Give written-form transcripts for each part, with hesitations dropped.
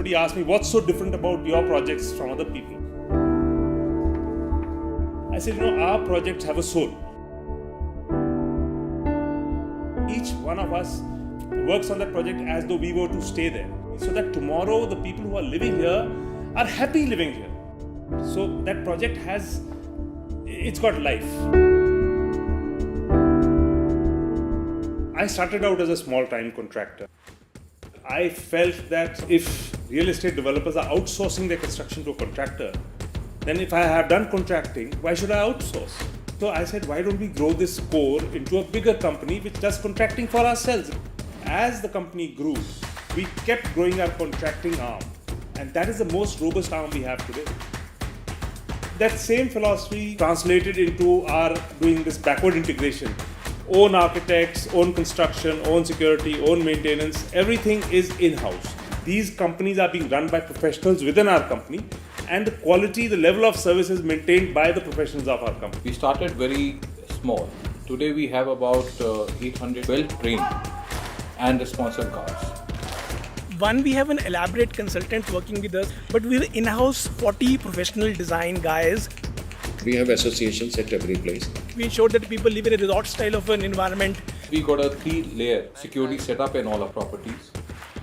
somebody asked me, what's so different about your projects from other people? I said, our projects have a soul. Each one of us works on that project as though we were to stay there. So that tomorrow the people who are living here are happy living here. So that project it's got life. I started out as a small-time contractor. I felt that if real estate developers are outsourcing their construction to a contractor, then if I have done contracting, why should I outsource? So I said, why don't we grow this core into a bigger company which does contracting for ourselves? As the company grew, we kept growing our contracting arm, and that is the most robust arm we have today. That same philosophy translated into our doing this backward integration. Own architects, own construction, own security, own maintenance, everything is in-house. These companies are being run by professionals within our company, and the quality, the level of service is maintained by the professionals of our company. We started very small. Today we have about 800 well-trained and responsive guards. One, we have an elaborate consultant working with us, but we're in-house 40 professional design guys. We have associations at every place. We ensure that people live in a resort style of an environment. We got a 3-layer security setup in all our properties.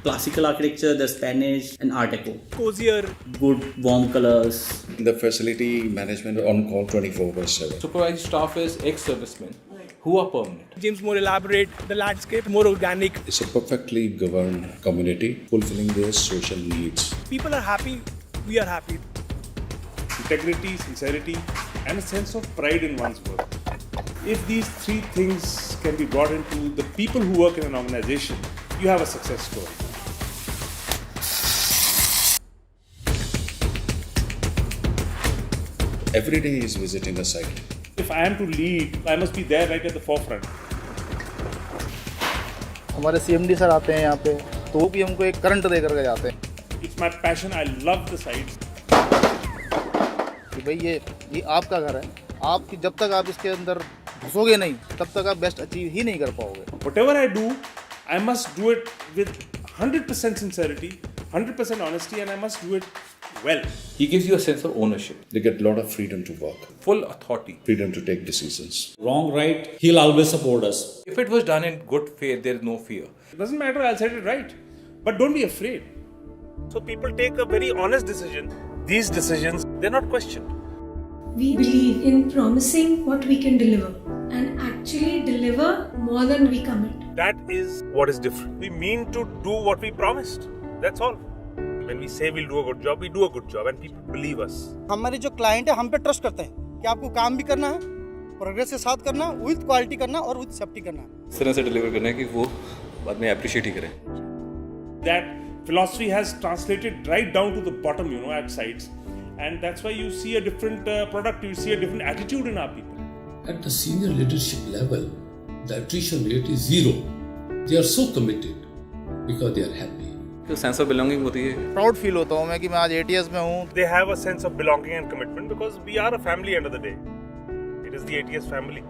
Classical architecture, the Spanish and Art Deco. Cozier. Good warm colors. The facility management on call 24/7. Supervised staff is ex-servicemen who are permanent. Gyms more elaborate, the landscape more organic. It's a perfectly governed community fulfilling their social needs. People are happy, we are happy. Integrity, sincerity, and a sense of pride in one's work. If these three things can be brought into the people who work in an organization, you have a success story. Every day is visiting a site. If I am to lead, I must be there right at the forefront. हमारे CMD sir आते हैं यहाँ पे, तो वो भी हमको एक करंट दे करके जाते हैं. It's my passion. I love the sites. कि भाई ये आपका घर है. आप जब तक आप इसके अंदर घुसोगे नहीं, तब तक आप बेस्ट अचीव ही नहीं कर पाओगे. Whatever I do, I must do it with 100% sincerity, 100% honesty, and I must do it well. He gives you a sense of ownership, They get a lot of freedom to work, full authority. freedom to take decisions. Wrong, right, he'll always support us. If it was done in good faith, there is no fear. It doesn't matter, I'll set it right. But don't be afraid. So people take a very honest decision. These decisions, they're not questioned. We believe in promising what we can deliver and actually deliver more than we commit. That is what is different. We mean to do what we promised. That's all. When we say we'll do a good job, we do a good job and people believe us. हमारे जो client है हम पे trust करते हैं कि आपको काम भी करना है, प्रोग्रेस के साथ करना है, विद क्वालिटी करना है और विद सेफ्टी करना है. इस तरह से डिलीवर करना है कि वो बाद में एप्रिशिएट ही करें. That philosophy has translated right down to the bottom, at sites. And that's why you see a different product, you see a different attitude in our people. At the senior leadership level, the attrition rate is 0. They are so committed because they are happy. तो sense of belonging होती है. Proud feel होता हूँ मैं कि मैं आज ATS में हूँ. They have a sense of belonging and commitment because we are a family end of the day. It is the ATS family.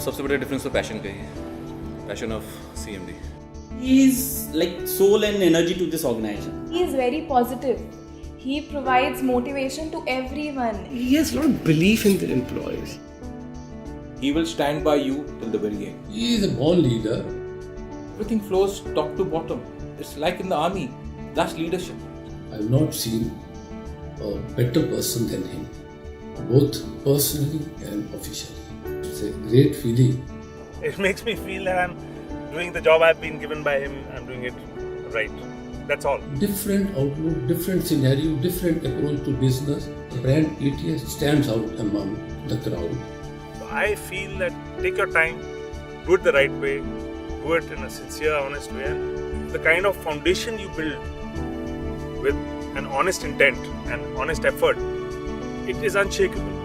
सबसे बड़ा डिफरेंस तो पैशन का ही है. Passion of CMD. He is like soul and energy to this organization. He is very positive. He provides motivation to everyone. He has a lot of belief in the employees. He will stand by you till the very end. He is a born leader. Everything flows top to bottom. It's like in the army. That's leadership. I have not seen a better person than him, both personally and officially. It's a great feeling. It makes me feel that I'm doing the job I've been given by him. I'm doing it right. That's all. Different outlook, different scenario, different approach to business. The brand ATS stands out among the crowd. I feel that take your time, do it the right way, do it in a sincere, honest way. And the kind of foundation you build with an honest intent and honest effort, it is unshakable.